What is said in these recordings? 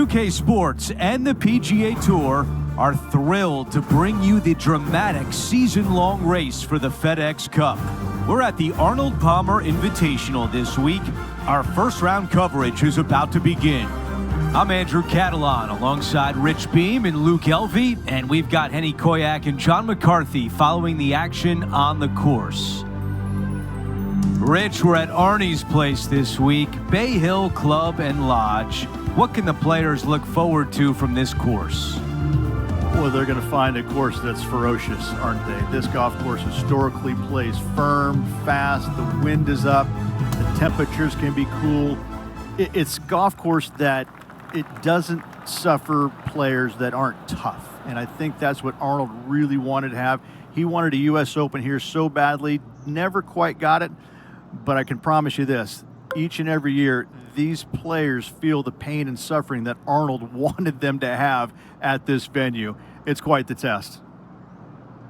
2K Sports and the PGA Tour are thrilled to bring you the dramatic season-long race for the FedEx Cup. We're at the Arnold Palmer Invitational this week. Our first-round coverage is about to begin. I'm Andrew Catalan alongside Rich Beam and Luke Elvey, and we've got Henny Koyak and John McCarthy following the action on the course. Rich, we're at Arnie's place this week, Bay Hill Club and Lodge. What can the players look forward to from this course? Well, they're going to find a course that's ferocious, aren't they? This golf course historically plays firm, fast, the wind is up, the temperatures can be cool. It's a golf course that it doesn't suffer players that aren't tough, and I think that's what Arnold really wanted to have. He wanted a U.S. Open here so badly, never quite got it, but I can promise you this, each and every year, these players feel the pain and suffering that Arnold wanted them to have at this venue. It's quite the test.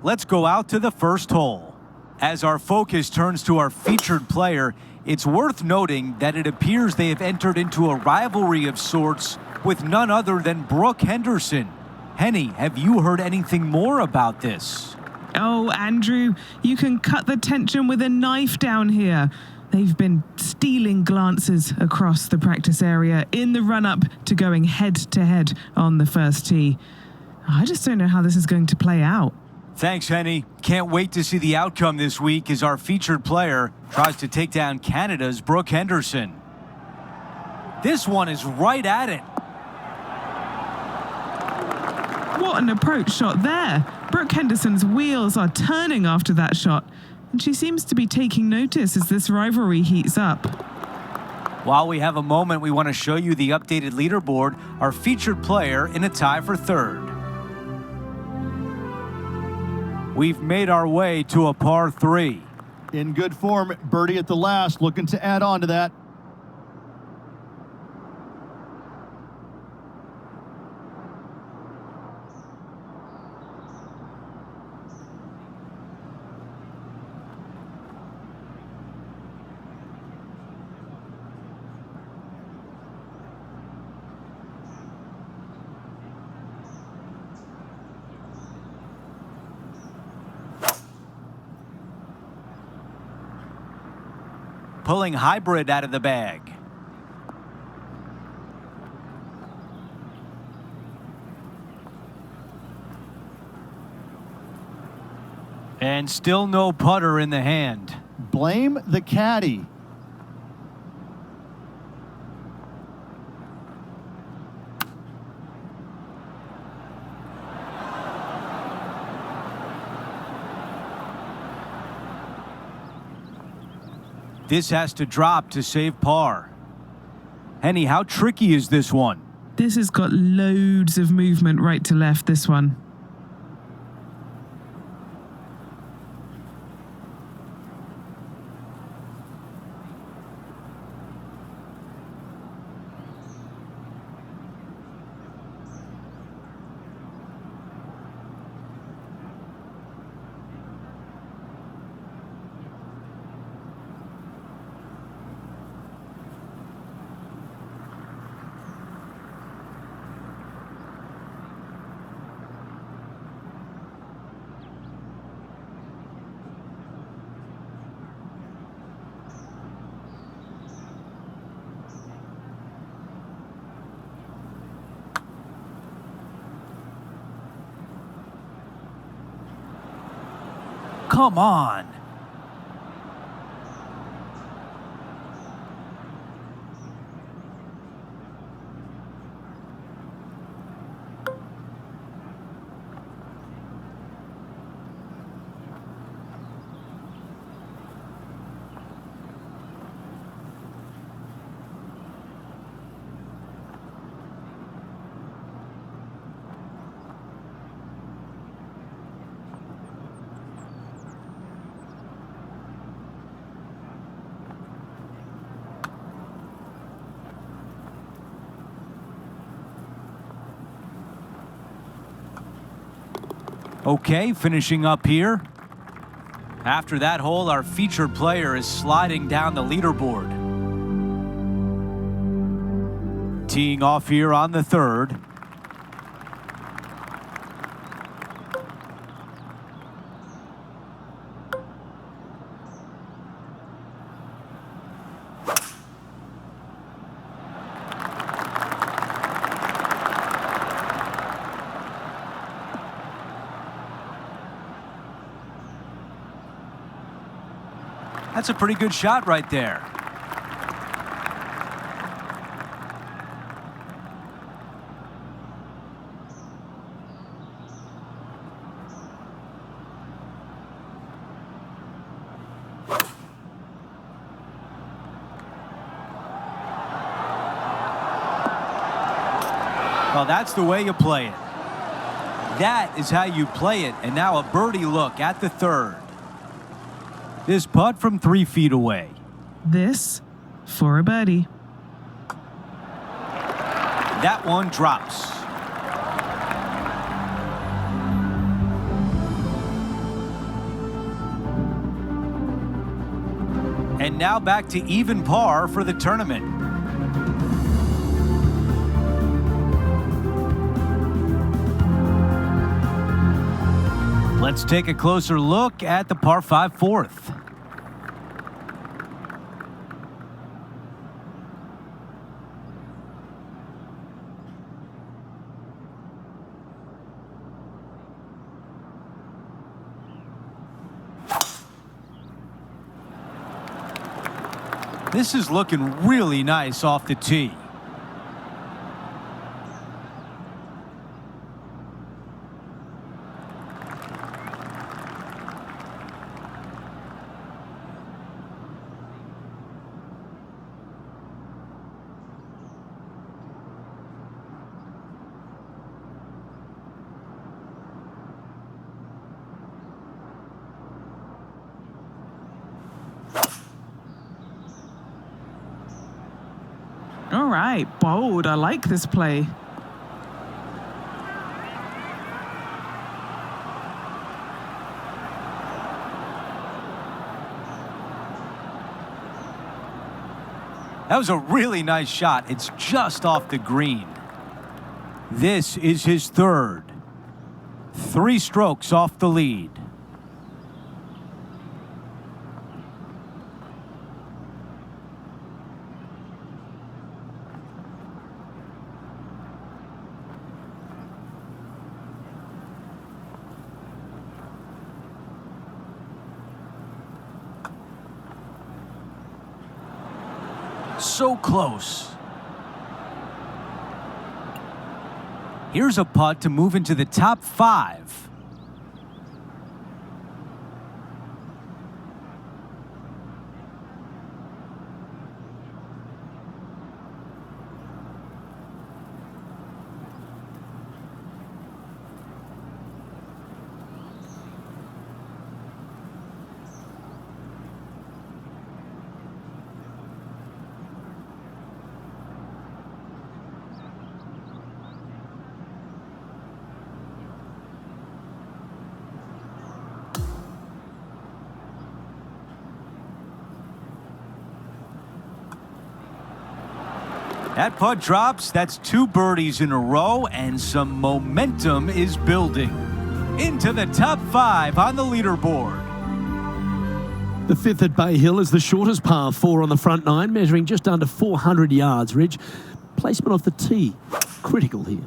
Let's go out to the first hole. As our focus turns to our featured player, it's worth noting that it appears they have entered into a rivalry of sorts with none other than Brooke Henderson. Henny, have you heard anything more about this? Oh, Andrew, you can cut the tension with a knife down here. They've been stealing glances across the practice area in the run-up to going head-to-head on the first tee. I just don't know how this is going to play out. Thanks, Henny. Can't wait to see the outcome this week as our featured player tries to take down Canada's Brooke Henderson. This one is right at it. What an approach shot there. Brooke Henderson's wheels are turning after that shot, and she seems to be taking notice as this rivalry heats up. While we have a moment, we want to show you the updated leaderboard, our featured player in a tie for third. We've made our way to a par 3. In good form, birdie at the last, looking to add on to that. Pulling hybrid out of the bag. And still no putter in the hand. Blame the caddy. This has to drop to save par. Henny, how tricky is this one? This has got loads of movement right to left, this one. Come on. Okay, finishing up here. After that hole, our featured player is sliding down the leaderboard. Teeing off here on the third. That's a pretty good shot right there. Well, that's the way you play it. That is how you play it. And now a birdie look at the third. This putt from 3 feet away. This for a birdie. That one drops. And now back to even par for the tournament. Let's take a closer look at the par 5 fourth. This is looking really nice off the tee. All right, bold. I like this play. That was a really nice shot. It's just off the green. This is his third. 3 strokes off the lead. So close. Here's a putt to move into the top 5. That putt drops. That's 2 birdies in a row, and some momentum is building. Into the top 5 on the leaderboard. The 5th at Bay Hill is the shortest par 4 on the front 9, measuring just under 400 yards. Ridge, placement off the tee, critical here.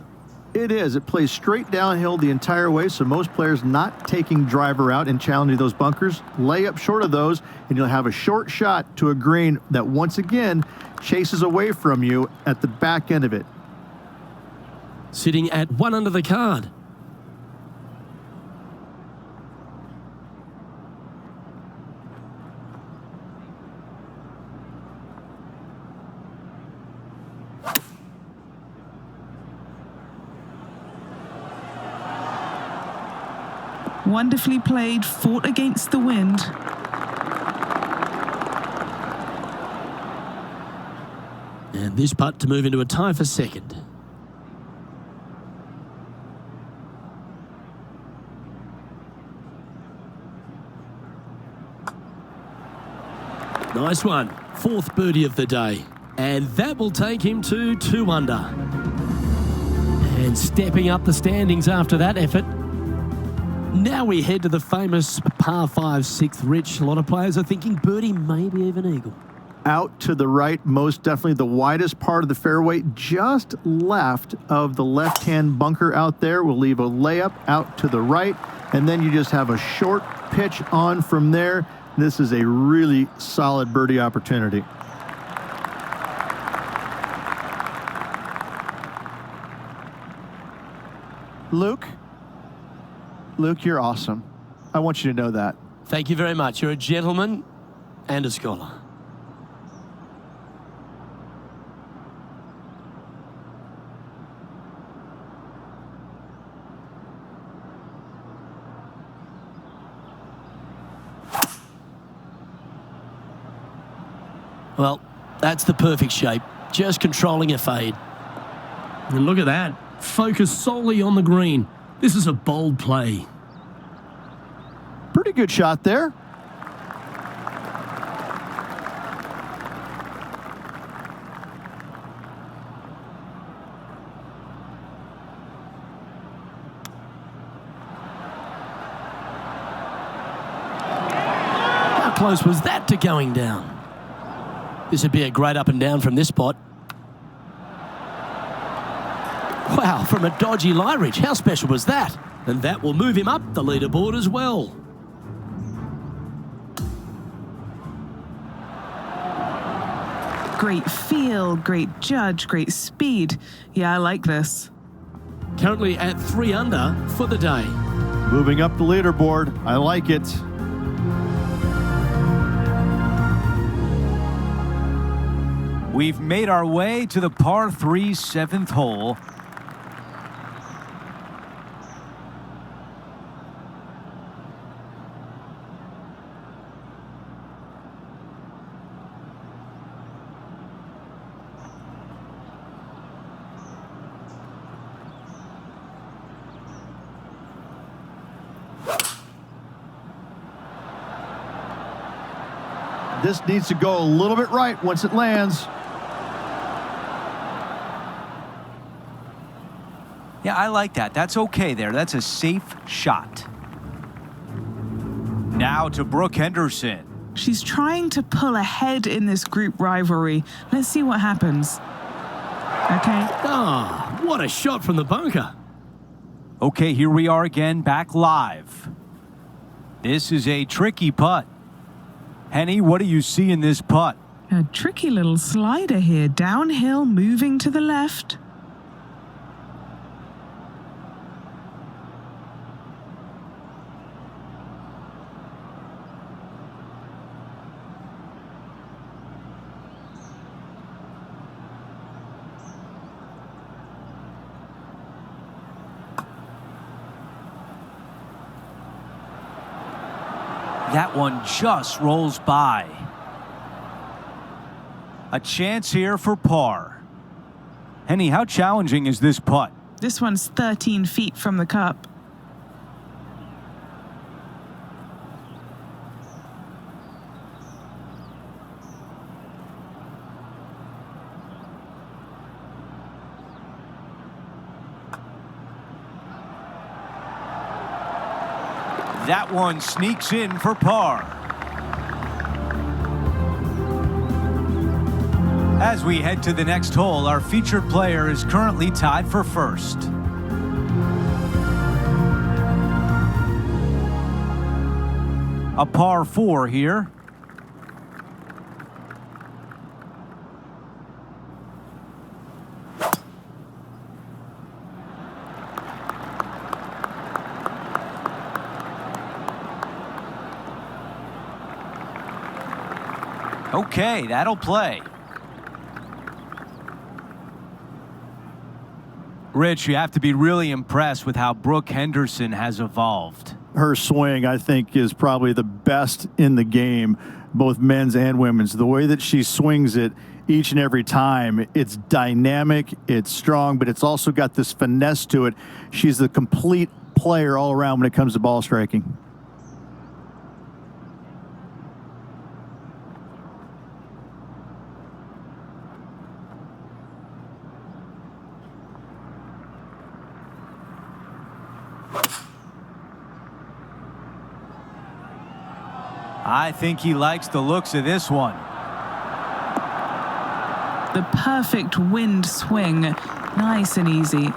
It is. It plays straight downhill the entire way, so most players not taking driver out and challenging those bunkers. Lay up short of those, and you'll have a short shot to a green that once again chases away from you at the back end of it. Sitting at 1 under the card. Wonderfully played, fought against the wind. And this putt to move into a tie for second. Nice one. 4th birdie of the day. And that will take him to 2 under. And stepping up the standings after that effort. Now we head to the famous par 5 6th, Rich. A lot of players are thinking birdie, maybe even eagle. Out to the right, most definitely the widest part of the fairway, just left of the left-hand bunker out there. We'll leave a layup out to the right, and then you just have a short pitch on from there. This is a really solid birdie opportunity. Luke, you're awesome. I want you to know that. Thank you very much. You're a gentleman and a scholar. Well, that's the perfect shape. Just controlling a fade. And look at that. Focus solely on the green. This is a bold play. Pretty good shot there. How close was that to going down? This would be a great up and down from this spot. Wow, from a dodgy lie, Rich. How special was that? And that will move him up the leaderboard as well. Great feel, great judge, great speed. Yeah, I like this. Currently at 3 under for the day. Moving up the leaderboard. I like it. We've made our way to the par 3 7th hole. This needs to go a little bit right once it lands. Yeah, I like that. That's okay there. That's a safe shot. Now to Brooke Henderson. She's trying to pull ahead in this group rivalry. Let's see what happens. Okay. Ah, what a shot from the bunker. Okay, here we are again, back live. This is a tricky putt. Henny, what do you see in this putt? A tricky little slider here. Downhill, moving to the left. That one just rolls by. A chance here for par. Henny, how challenging is this putt? This one's 13 feet from the cup. That one sneaks in for par. As we head to the next hole, our featured player is currently tied for first. A par 4 here. Okay, that'll play. Rich, you have to be really impressed with how Brooke Henderson has evolved. Her swing, I think, is probably the best in the game, both men's and women's. The way that she swings it each and every time, it's dynamic, it's strong, but it's also got this finesse to it. She's the complete player all around when it comes to ball striking. I think he likes the looks of this one. The perfect wind swing. Nice and easy.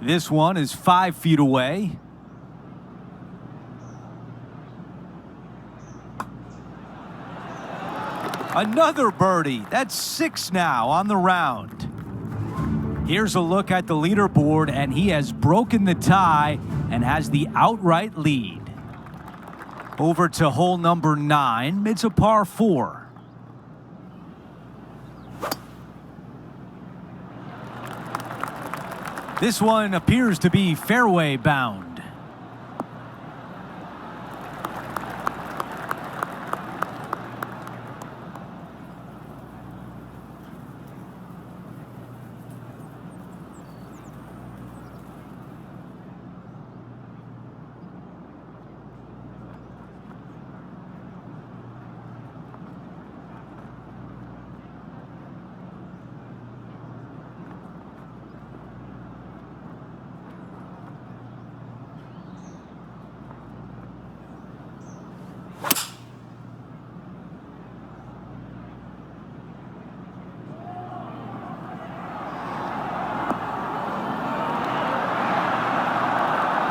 This one is 5 feet away. Another birdie. That's 6 now on the round. Here's a look at the leaderboard, and he has broken the tie and has the outright lead. Over to hole number 9. It's a par 4. This one appears to be fairway bound.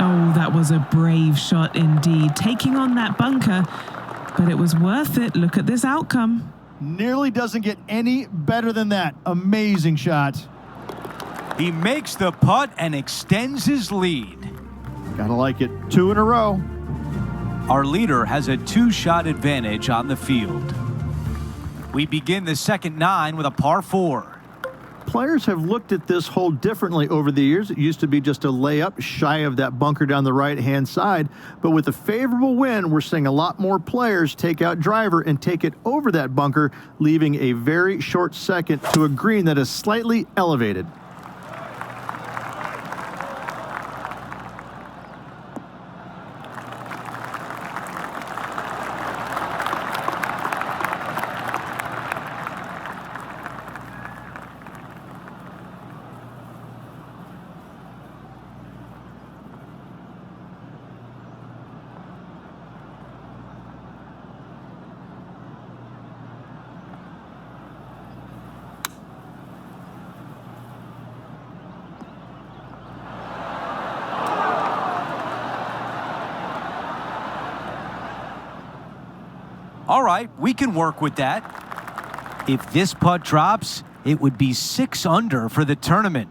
Oh, that was a brave shot indeed, taking on that bunker, but it was worth it. Look at this outcome. Nearly doesn't get any better than that. Amazing shot. He makes the putt and extends his lead. Gotta like it. 2 in a row. Our leader has a 2-shot advantage on the field. We begin the second 9 with a par 4. Players have looked at this hole differently over the years. It used to be just a layup shy of that bunker down the right-hand side. But with a favorable wind, we're seeing a lot more players take out driver and take it over that bunker, leaving a very short second to a green that is slightly elevated. All right, we can work with that. If this putt drops, it would be 6 under for the tournament.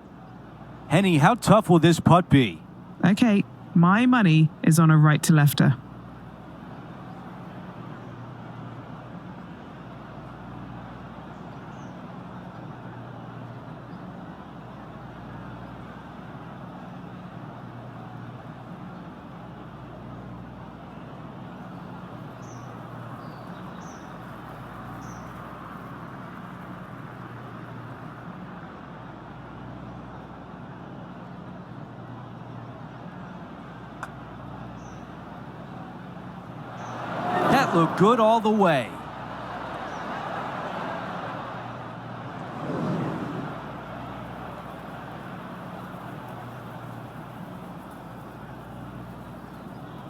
Henny, how tough will this putt be? Okay, my money is on a right-to-lefter. That looked good all the way.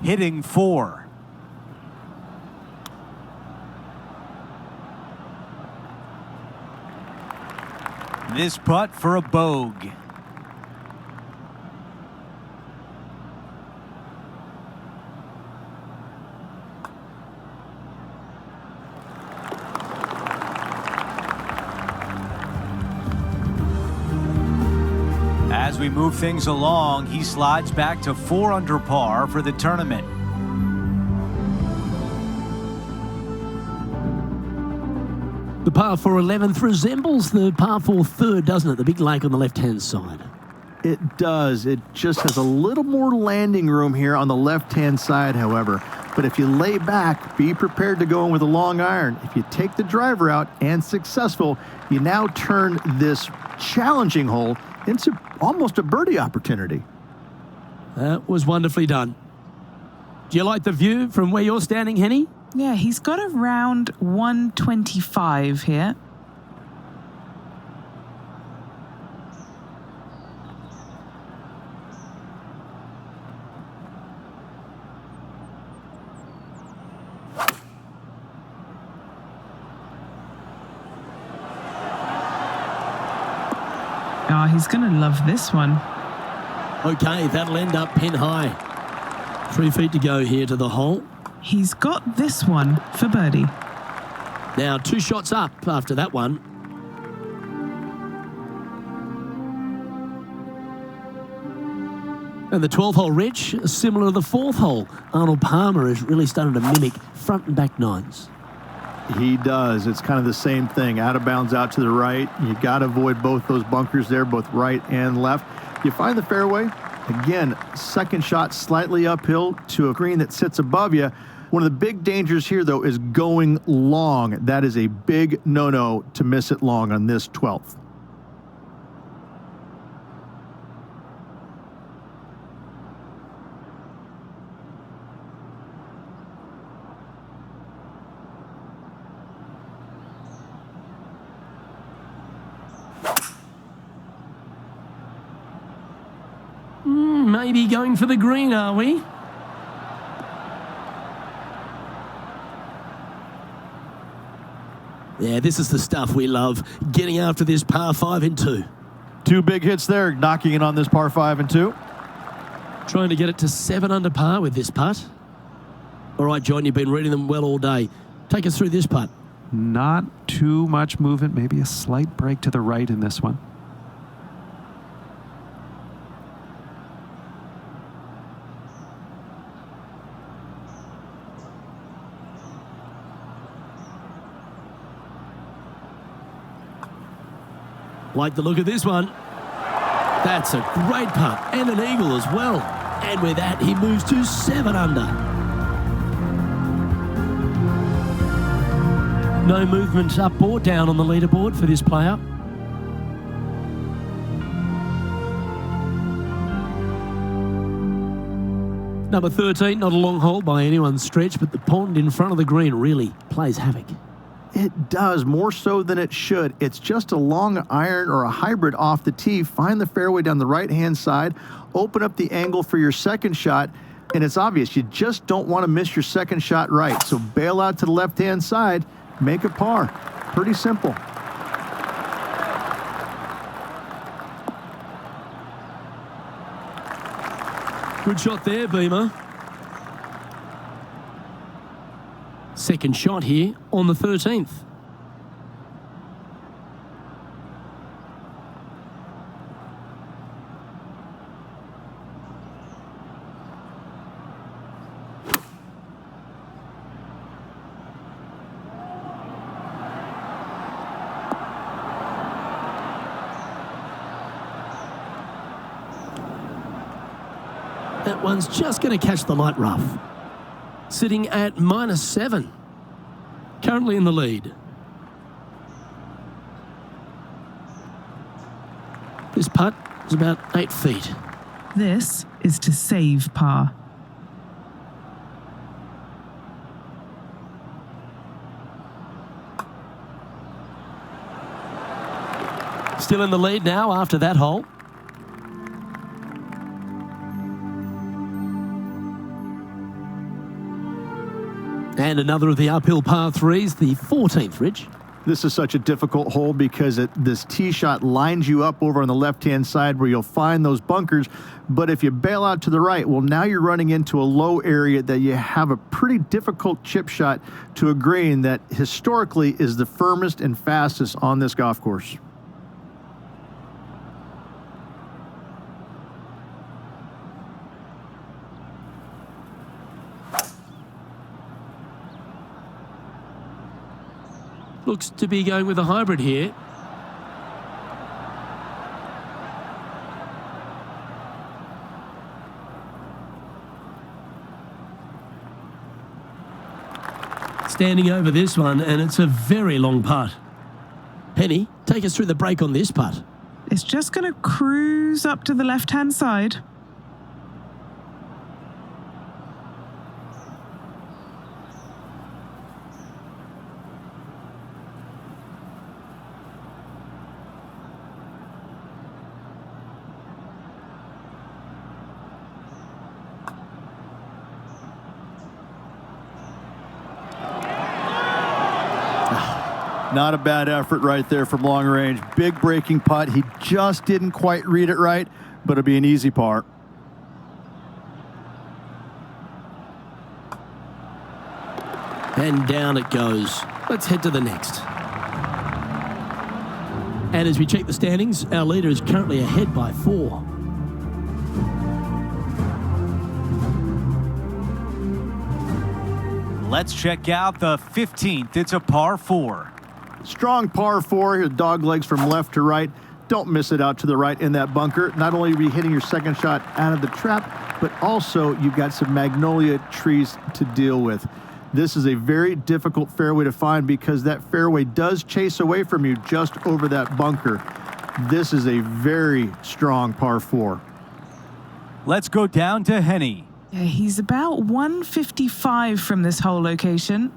Hitting 4. This putt for a bogey. As we move things along, he slides back to 4 under par for the tournament. The par 4 11th resembles the par 4 third, doesn't it? The big lake on the left-hand side. It does. It just has a little more landing room here on the left-hand side, however. But if you lay back, be prepared to go in with a long iron. If you take the driver out and successful, you now turn this challenging hole into almost a birdie opportunity. That was wonderfully done. Do you like the view from where you're standing, Henny? Yeah, he's got around 125 here. Oh, he's going to love this one. Okay, that'll end up pin high. 3 feet to go here to the hole. He's got this one for birdie. Now 2 shots up after that one. And the 12th hole, Rich, similar to the 4th hole. Arnold Palmer is really starting to mimic front and back nines. He does. It's kind of the same thing. Out of bounds out to the right. You got to avoid both those bunkers there, both right and left. You find the fairway. Again, second shot slightly uphill to a green that sits above you. One of the big dangers here, though, is going long. That is a big no-no to miss it long on this 12th. Maybe going for the green, are we? Yeah, this is the stuff we love. Getting after this par 5 in 2. 2 big hits there, knocking it on this par 5 and 2. Trying to get it to 7 under par with this putt. All right, John, you've been reading them well all day. Take us through this putt. Not too much movement, maybe a slight break to the right in this one. Like the look of this one. That's a great putt and an eagle as well. And with that, he moves to 7 under. No movement up or down on the leaderboard for this player. Number 13, not a long hole by anyone's stretch, but the pond in front of the green really plays havoc. It does, more so than it should. It's just a long iron or a hybrid off the tee. Find the fairway down the right-hand side, open up the angle for your second shot, and it's obvious. You just don't want to miss your second shot right. So bail out to the left-hand side, make a par. Pretty simple. Good shot there, Beamer. Second shot here on the 13th. That one's just going to catch the light rough. Sitting at -7. Currently in the lead. This putt is about 8 feet. This is to save par. Still in the lead now after that hole. And another of the uphill par 3s, the 14th, Rich. This is such a difficult hole because this tee shot lines you up over on the left-hand side where you'll find those bunkers. But if you bail out to the right, well, now you're running into a low area that you have a pretty difficult chip shot to a green that historically is the firmest and fastest on this golf course. Looks to be going with a hybrid here. Standing over this one, and it's a very long putt. Penny, take us through the break on this putt. It's just going to cruise up to the left-hand side. Not a bad effort right there from long range. Big breaking putt. He just didn't quite read it right, but it'll be an easy par. And down it goes. Let's head to the next. And as we check the standings, our leader is currently ahead by 4. Let's check out the 15th. It's a par 4. Strong par 4, your dog legs from left to right. Don't miss it out to the right in that bunker. Not only are you hitting your second shot out of the trap, but also you've got some magnolia trees to deal with. This is a very difficult fairway to find because that fairway does chase away from you just over that bunker. This is a very strong par 4. Let's go down to Henny. Yeah, he's about 155 from this hole location.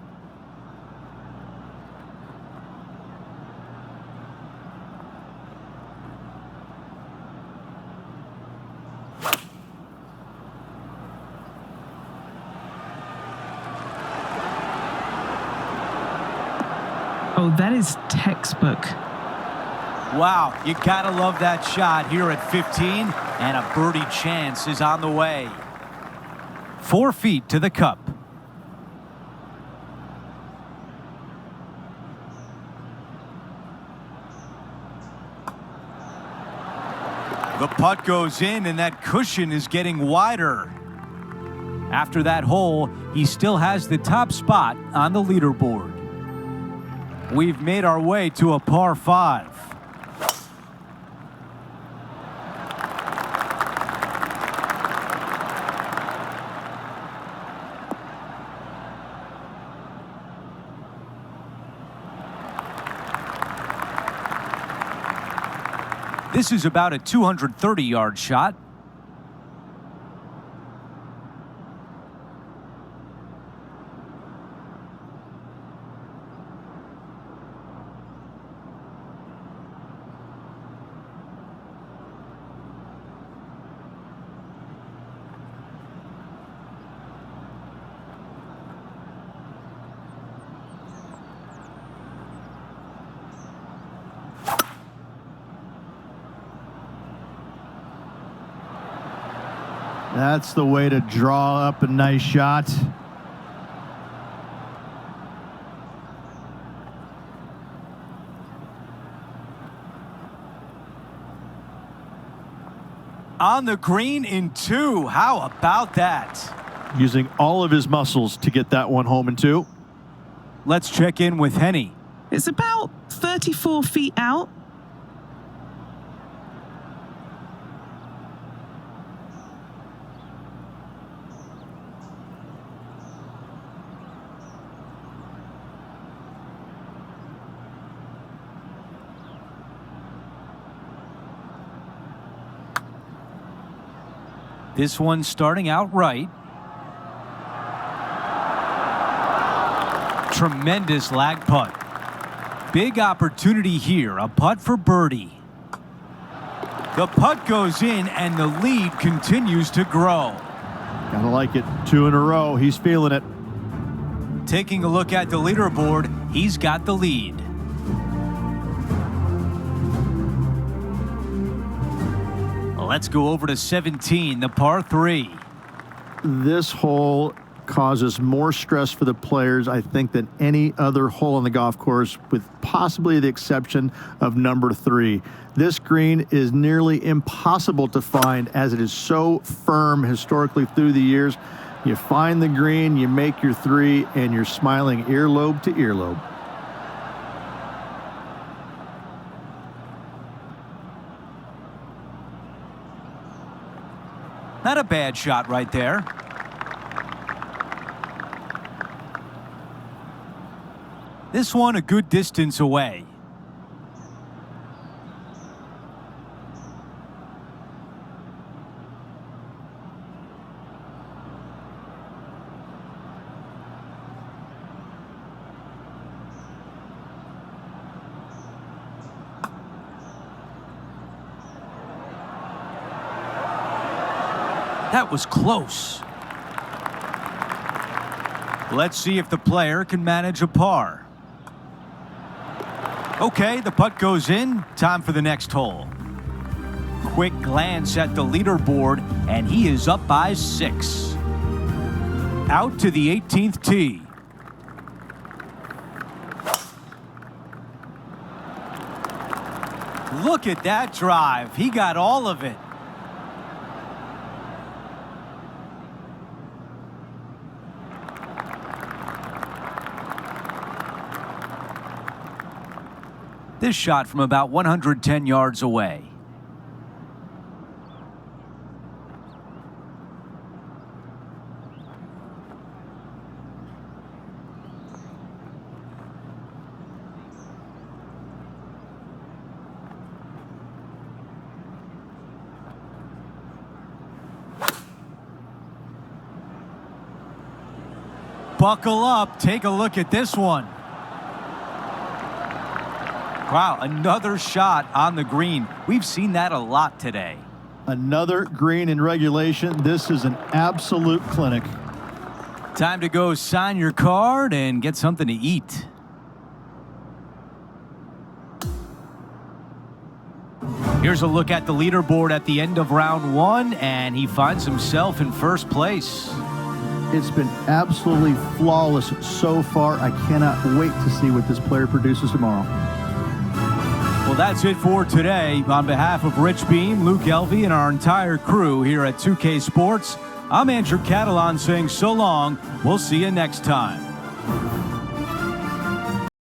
Oh, that is textbook. Wow, you gotta love that shot here at 15, and a birdie chance is on the way. 4 feet to the cup. The putt goes in, and that cushion is getting wider. After that hole, he still has the top spot on the leaderboard. We've made our way to a par 5. This is about a 230-yard shot. That's the way to draw up a nice shot. On the green in 2. How about that? Using all of his muscles to get that one home in 2. Let's check in with Henny. It's about 34 feet out. This one's starting out right. Tremendous lag putt. Big opportunity here, a putt for birdie. The putt goes in and the lead continues to grow. Gotta like it. 2 in a row. He's feeling it. Taking a look at the leaderboard, he's got the lead. Let's go over to 17, the par 3. This hole causes more stress for the players, I think, than any other hole on the golf course, with possibly the exception of number 3. This green is nearly impossible to find as it is so firm historically through the years. You find the green, you make your 3, and you're smiling earlobe to earlobe. Not a bad shot right there. This one a good distance away. That was close. Let's see if the player can manage a par. Okay, the putt goes in. Time for the next hole. Quick glance at the leaderboard, and he is up by 6. Out to the 18th tee. Look at that drive. He got all of it. This shot from about 110 yards away. Buckle up. Take a look at this one. Wow, another shot on the green. We've seen that a lot today. Another green in regulation. This is an absolute clinic. Time to go sign your card and get something to eat. Here's a look at the leaderboard at the end of round 1, and he finds himself in first place. It's been absolutely flawless so far. I cannot wait to see what this player produces tomorrow. Well, that's it for today. On behalf of Rich Beam, Luke Elvey, and our entire crew here at 2K Sports, I'm Andrew Catalan saying so long. We'll see you next time.